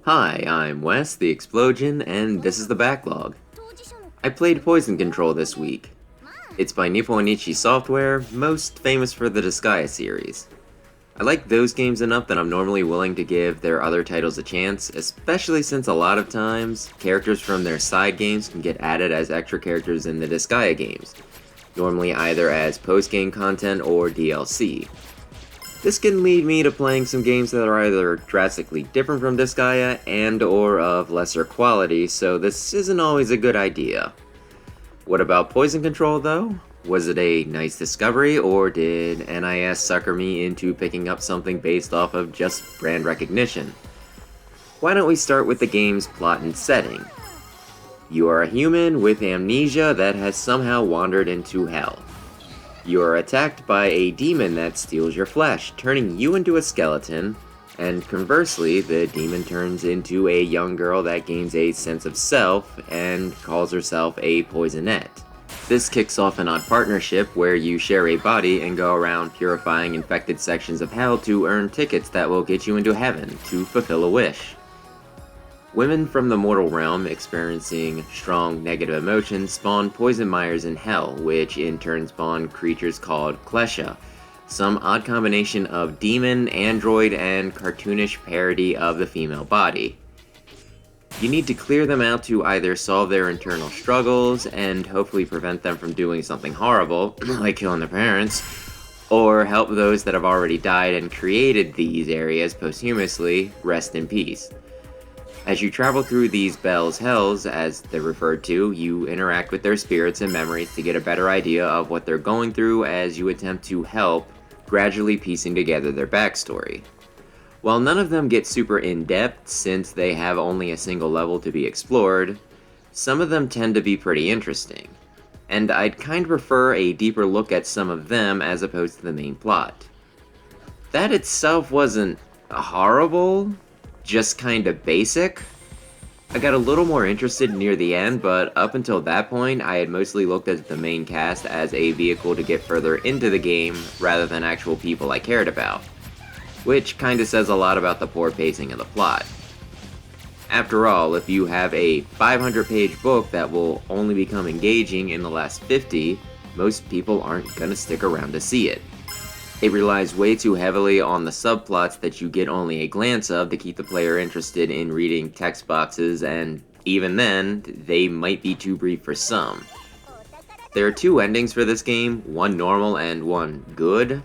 Hi, I'm Wes, the Explosion, and this is the Backlog. I played Poison Control this week. It's by Nipponichi Software, most famous for the Disgaea series. I like those games enough that I'm normally willing to give their other titles a chance, especially since a lot of times, characters from their side games can get added as extra characters in the Disgaea games, normally either as post-game content or DLC. This can lead me to playing some games that are either drastically different from Disgaea and or of lesser quality, so this isn't always a good idea. What about Poison Control though? Was it a nice discovery, or did NIS sucker me into picking up something based off of just brand recognition? Why don't we start with the game's plot and setting? You are a human with amnesia that has somehow wandered into hell. You are attacked by a demon that steals your flesh, turning you into a skeleton, and conversely, the demon turns into a young girl that gains a sense of self and calls herself a poisonette. This kicks off an odd partnership where you share a body and go around purifying infected sections of hell to earn tickets that will get you into heaven to fulfill a wish. Women from the mortal realm experiencing strong negative emotions spawn poison mires in hell, which in turn spawn creatures called klesha, some odd combination of demon, android, and cartoonish parody of the female body. You need to clear them out to either solve their internal struggles and hopefully prevent them from doing something horrible, like killing their parents, or help those that have already died and created these areas posthumously rest in peace. As you travel through these Bell's Hells, as they're referred to, you interact with their spirits and memories to get a better idea of what they're going through as you attempt to help, gradually piecing together their backstory. While none of them get super in-depth since they have only a single level to be explored, some of them tend to be pretty interesting, and I'd kind of prefer a deeper look at some of them as opposed to the main plot. That itself wasn't horrible, just kinda basic. I got a little more interested near the end, but up until that point, I had mostly looked at the main cast as a vehicle to get further into the game rather than actual people I cared about, which kinda says a lot about the poor pacing of the plot. After all, if you have a 500-page book that will only become engaging in the last 50, most people aren't gonna stick around to see it. It relies way too heavily on the subplots that you get only a glance of to keep the player interested in reading text boxes, and even then, they might be too brief for some. There are two endings for this game, one normal and one good.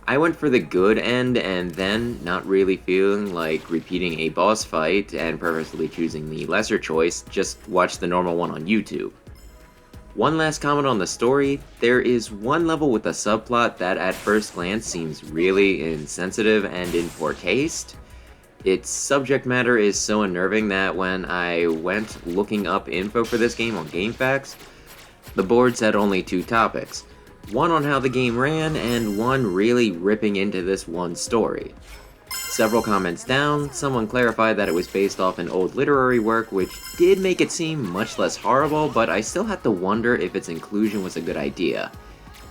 I went for the good end, and then, not really feeling like repeating a boss fight and purposely choosing the lesser choice, just watched the normal one on YouTube. One last comment on the story, there is one level with a subplot that at first glance seems really insensitive and in poor taste. Its subject matter is so unnerving that when I went looking up info for this game on GameFAQs, the board said only two topics, one on how the game ran and one really ripping into this one story. Several comments down, someone clarified that it was based off an old literary work, which did make it seem much less horrible, but I still had to wonder if its inclusion was a good idea,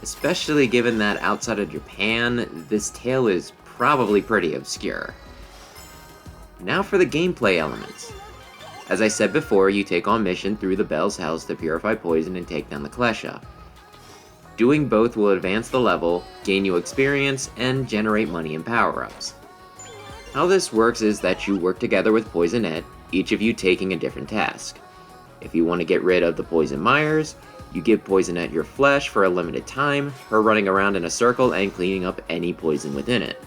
especially given that outside of Japan, this tale is probably pretty obscure. Now for the gameplay elements. As I said before, you take on mission through the Bell's Hells to purify poison and take down the klesha. Doing both will advance the level, gain you experience, and generate money and power-ups. How this works is that you work together with Poisonette, each of you taking a different task. If you want to get rid of the poison mires, you give Poisonette your flesh for a limited time, her running around in a circle and cleaning up any poison within it.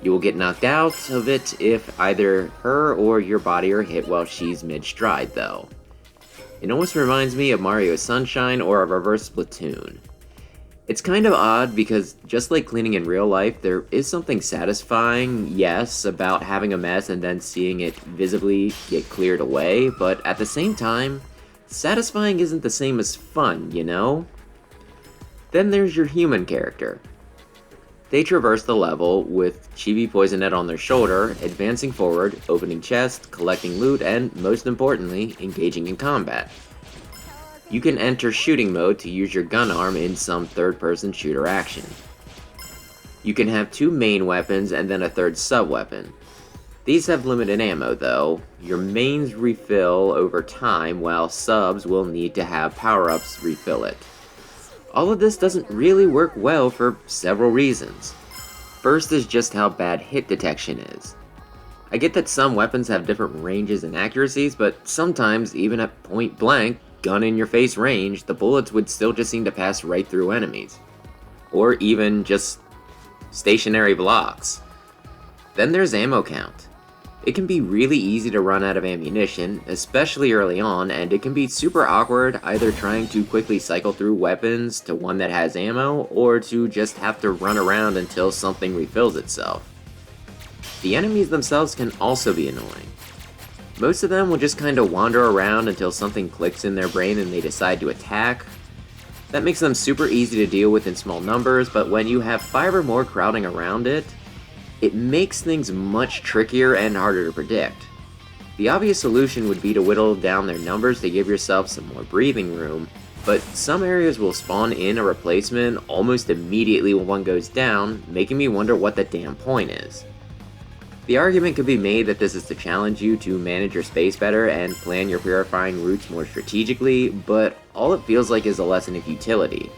You will get knocked out of it if either her or your body are hit while she's mid-stride though. It almost reminds me of Mario Sunshine or a reverse Splatoon. It's kind of odd because just like cleaning in real life, there is something satisfying, yes, about having a mess and then seeing it visibly get cleared away, but at the same time, satisfying isn't the same as fun, you know? Then there's your human character. They traverse the level with Chibi Poisonette on their shoulder, advancing forward, opening chests, collecting loot, and most importantly, engaging in combat. You can enter shooting mode to use your gun arm in some third-person shooter action. You can have two main weapons and then a third sub-weapon. These have limited ammo though. Your mains refill over time while subs will need to have power-ups refill it. All of this doesn't really work well for several reasons. First is just how bad hit detection is. I get that some weapons have different ranges and accuracies, but sometimes, even at point blank, gun in your face range, the bullets would still just seem to pass right through enemies. Or even just stationary blocks. Then there's ammo count. It can be really easy to run out of ammunition, especially early on, and it can be super awkward either trying to quickly cycle through weapons to one that has ammo, or to just have to run around until something refills itself. The enemies themselves can also be annoying. Most of them will just kinda wander around until something clicks in their brain and they decide to attack. That makes them super easy to deal with in small numbers, but when you have 5 or more crowding around it makes things much trickier and harder to predict. The obvious solution would be to whittle down their numbers to give yourself some more breathing room, but some areas will spawn in a replacement almost immediately when one goes down, making me wonder what the damn point is. The argument could be made that this is to challenge you to manage your space better and plan your purifying routes more strategically, but all it feels like is a lesson of utility.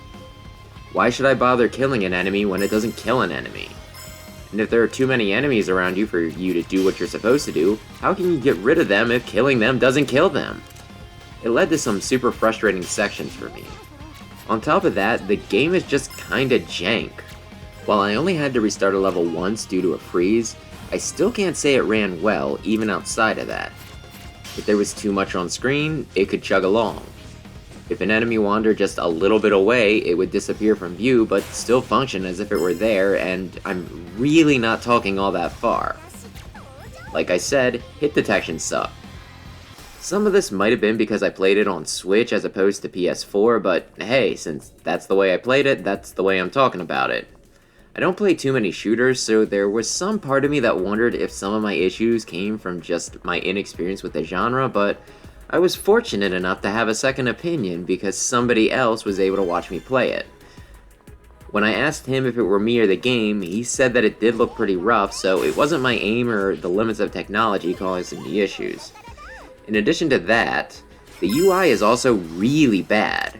Why should I bother killing an enemy when it doesn't kill an enemy? And if there are too many enemies around you for you to do what you're supposed to do, how can you get rid of them if killing them doesn't kill them? It led to some super frustrating sections for me. On top of that, the game is just kinda jank. While I only had to restart a level once due to a freeze, I still can't say it ran well, even outside of that. If there was too much on screen, it could chug along. If an enemy wandered just a little bit away, it would disappear from view, but still function as if it were there, and I'm really not talking all that far. Like I said, hit detection sucked. Some of this might have been because I played it on Switch as opposed to PS4, but hey, since that's the way I played it, that's the way I'm talking about it. I don't play too many shooters, so there was some part of me that wondered if some of my issues came from just my inexperience with the genre, but I was fortunate enough to have a second opinion because somebody else was able to watch me play it. When I asked him if it were me or the game, he said that it did look pretty rough, so it wasn't my aim or the limits of technology causing the issues. In addition to that, the UI is also really bad.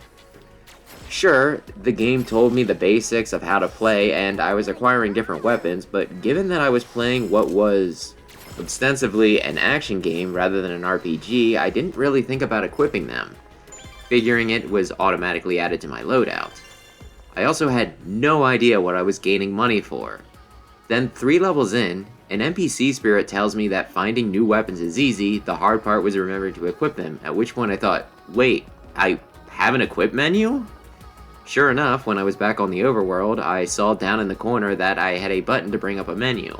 Sure, the game told me the basics of how to play and I was acquiring different weapons, but given that I was playing what was ostensibly an action game rather than an RPG, I didn't really think about equipping them, figuring it was automatically added to my loadout. I also had no idea what I was gaining money for. Then 3 levels in, an NPC spirit tells me that finding new weapons is easy, the hard part was remembering to equip them, at which point I thought, wait, I have an equip menu? Sure enough, when I was back on the overworld, I saw down in the corner that I had a button to bring up a menu.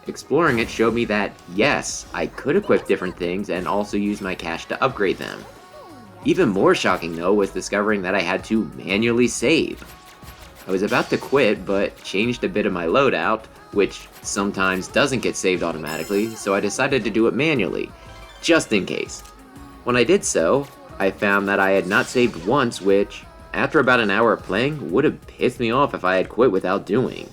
Exploring it showed me that, yes, I could equip different things and also use my cash to upgrade them. Even more shocking though was discovering that I had to manually save. I was about to quit, but changed a bit of my loadout, which sometimes doesn't get saved automatically, so I decided to do it manually, just in case. When I did so, I found that I had not saved once, which, after about an hour of playing, would have pissed me off if I had quit without doing.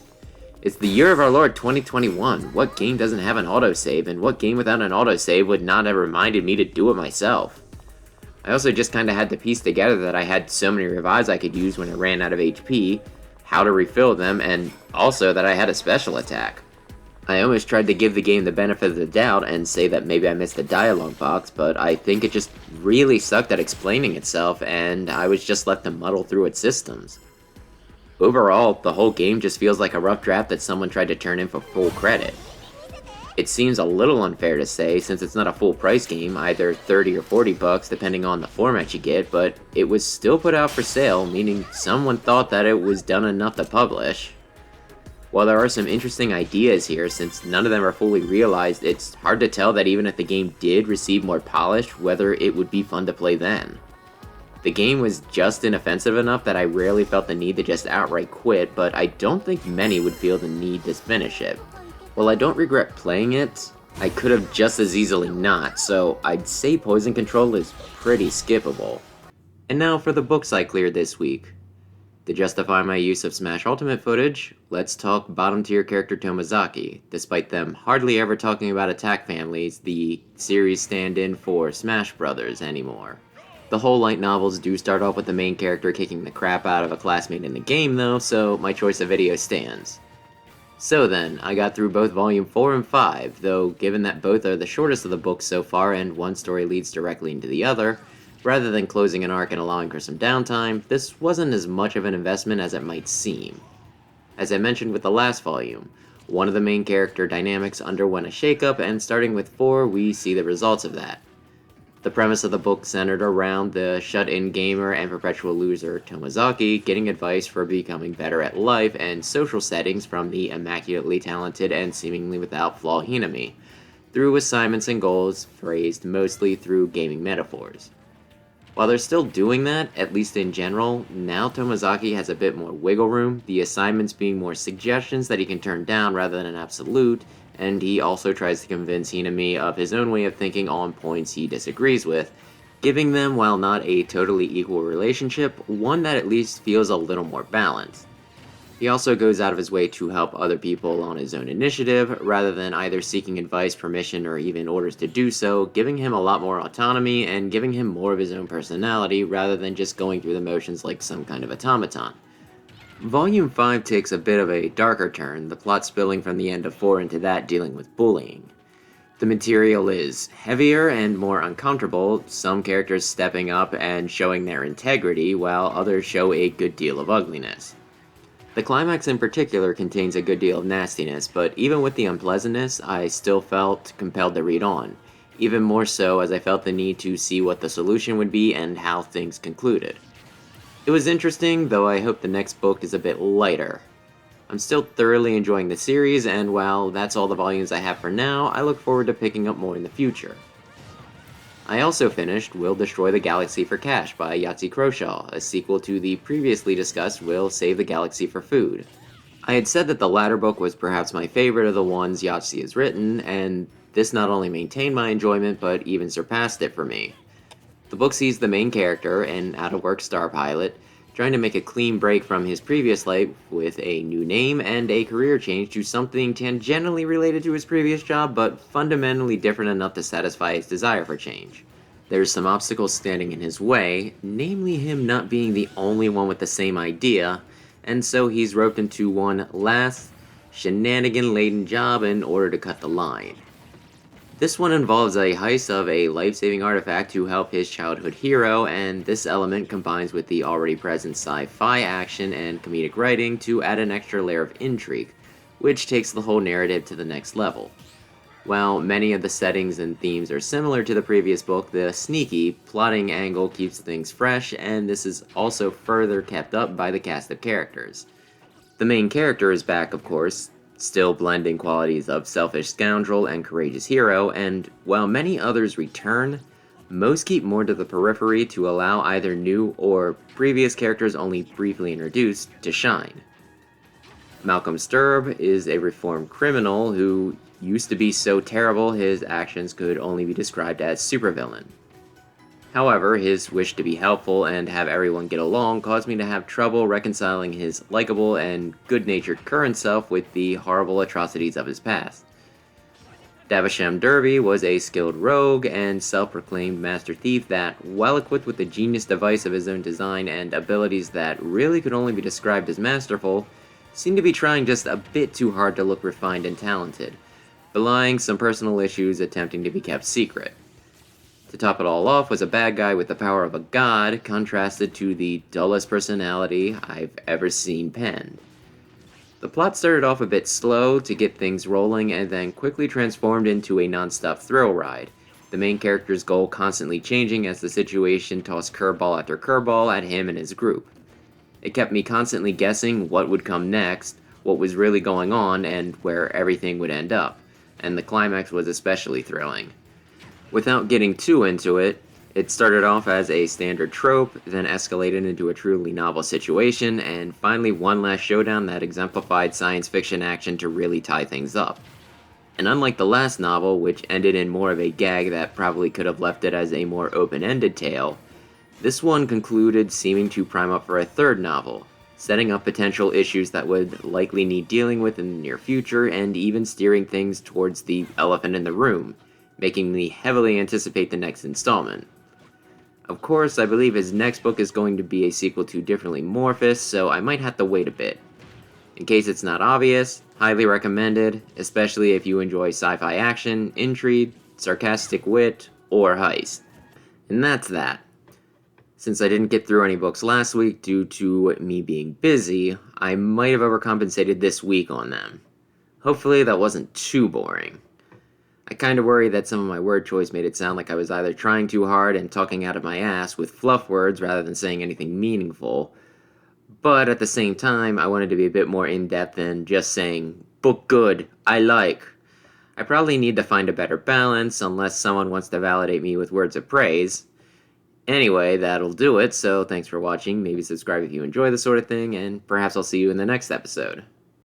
It's the year of our Lord 2021. What game doesn't have an autosave, and what game without an autosave would not have reminded me to do it myself? I also just kinda had to piece together that I had so many revives I could use when I ran out of HP, how to refill them, and also that I had a special attack. I almost tried to give the game the benefit of the doubt and say that maybe I missed the dialogue box, but I think it just really sucked at explaining itself, and I was just left to muddle through its systems. Overall, the whole game just feels like a rough draft that someone tried to turn in for full credit. It seems a little unfair to say since it's not a full price game, either 30 or 40 bucks depending on the format you get, but it was still put out for sale, meaning someone thought that it was done enough to publish. While there are some interesting ideas here, since none of them are fully realized, it's hard to tell that even if the game did receive more polish, whether it would be fun to play then. The game was just inoffensive enough that I rarely felt the need to just outright quit, but I don't think many would feel the need to finish it. While I don't regret playing it, I could have just as easily not, so I'd say Poison Control is pretty skippable. And now for the books I cleared this week. To justify my use of Smash Ultimate footage, let's talk bottom tier character Tomozaki. Despite them hardly ever talking about attack families, the series stand in for Smash Brothers anymore. The whole light novels do start off with the main character kicking the crap out of a classmate in the game though, so my choice of video stands. So then, I got through both Volume 4 and 5, though given that both are the shortest of the books so far and one story leads directly into the other, rather than closing an arc and allowing for some downtime, this wasn't as much of an investment as it might seem. As I mentioned with the last volume, one of the main character dynamics underwent a shakeup, and starting with 4, we see the results of that. The premise of the book centered around the shut-in gamer and perpetual loser Tomozaki getting advice for becoming better at life and social settings from the immaculately talented and seemingly without flaw Hinami, through assignments and goals phrased mostly through gaming metaphors. While they're still doing that, at least in general, now Tomozaki has a bit more wiggle room, the assignments being more suggestions that he can turn down rather than an absolute, and he also tries to convince Hinami of his own way of thinking on points he disagrees with, giving them, while not a totally equal relationship, one that at least feels a little more balanced. He also goes out of his way to help other people on his own initiative, rather than either seeking advice, permission, or even orders to do so, giving him a lot more autonomy and giving him more of his own personality rather than just going through the motions like some kind of automaton. Volume 5 takes a bit of a darker turn, the plot spilling from the end of 4 into that dealing with bullying. The material is heavier and more uncomfortable, some characters stepping up and showing their integrity, while others show a good deal of ugliness. The climax in particular contains a good deal of nastiness, but even with the unpleasantness, I still felt compelled to read on, even more so as I felt the need to see what the solution would be and how things concluded. It was interesting, though I hope the next book is a bit lighter. I'm still thoroughly enjoying the series, and while that's all the volumes I have for now, I look forward to picking up more in the future. I also finished Will Destroy the Galaxy for Cash by Yahtzee Croshaw, a sequel to the previously discussed Will Save the Galaxy for Food. I had said that the latter book was perhaps my favorite of the ones Yahtzee has written, and this not only maintained my enjoyment, but even surpassed it for me. The book sees the main character, an out-of-work star pilot, trying to make a clean break from his previous life with a new name and a career change to something tangentially related to his previous job, but fundamentally different enough to satisfy his desire for change. There's some obstacles standing in his way, namely him not being the only one with the same idea, and so he's roped into one last, shenanigan-laden job in order to cut the line. This one involves a heist of a life-saving artifact to help his childhood hero, and this element combines with the already present sci-fi action and comedic writing to add an extra layer of intrigue, which takes the whole narrative to the next level. While many of the settings and themes are similar to the previous book, the sneaky, plotting angle keeps things fresh, and this is also further kept up by the cast of characters. The main character is back, of course, still blending qualities of selfish scoundrel and courageous hero, and while many others return, most keep more to the periphery to allow either new or previous characters only briefly introduced to shine. Malcolm Sturb is a reformed criminal who used to be so terrible his actions could only be described as supervillain. However, his wish to be helpful and have everyone get along caused me to have trouble reconciling his likable and good-natured current self with the horrible atrocities of his past. Davasham Derby was a skilled rogue and self-proclaimed master thief that, while equipped with the genius device of his own design and abilities that really could only be described as masterful, seemed to be trying just a bit too hard to look refined and talented, belying some personal issues attempting to be kept secret. To top it all off was a bad guy with the power of a god, contrasted to the dullest personality I've ever seen penned. The plot started off a bit slow to get things rolling and then quickly transformed into a non-stop thrill ride, the main character's goal constantly changing as the situation tossed curveball after curveball at him and his group. It kept me constantly guessing what would come next, what was really going on, and where everything would end up, and the climax was especially thrilling. Without getting too into it, it started off as a standard trope, then escalated into a truly novel situation, and finally one last showdown that exemplified science fiction action to really tie things up. And unlike the last novel, which ended in more of a gag that probably could have left it as a more open-ended tale, this one concluded seeming to prime up for a third novel, setting up potential issues that would likely need dealing with in the near future, and even steering things towards the elephant in the room, making me heavily anticipate the next installment. Of course, I believe his next book is going to be a sequel to Differently Morphous, so I might have to wait a bit. In case it's not obvious, highly recommended, especially if you enjoy sci-fi action, intrigue, sarcastic wit, or heist. And that's that. Since I didn't get through any books last week due to me being busy, I might have overcompensated this week on them. Hopefully that wasn't too boring. I kinda worry that some of my word choice made it sound like I was either trying too hard and talking out of my ass with fluff words rather than saying anything meaningful, but at the same time, I wanted to be a bit more in-depth than just saying, book good, I like. I probably need to find a better balance unless someone wants to validate me with words of praise. Anyway, that'll do it, so thanks for watching, maybe subscribe if you enjoy this sort of thing, and perhaps I'll see you in the next episode.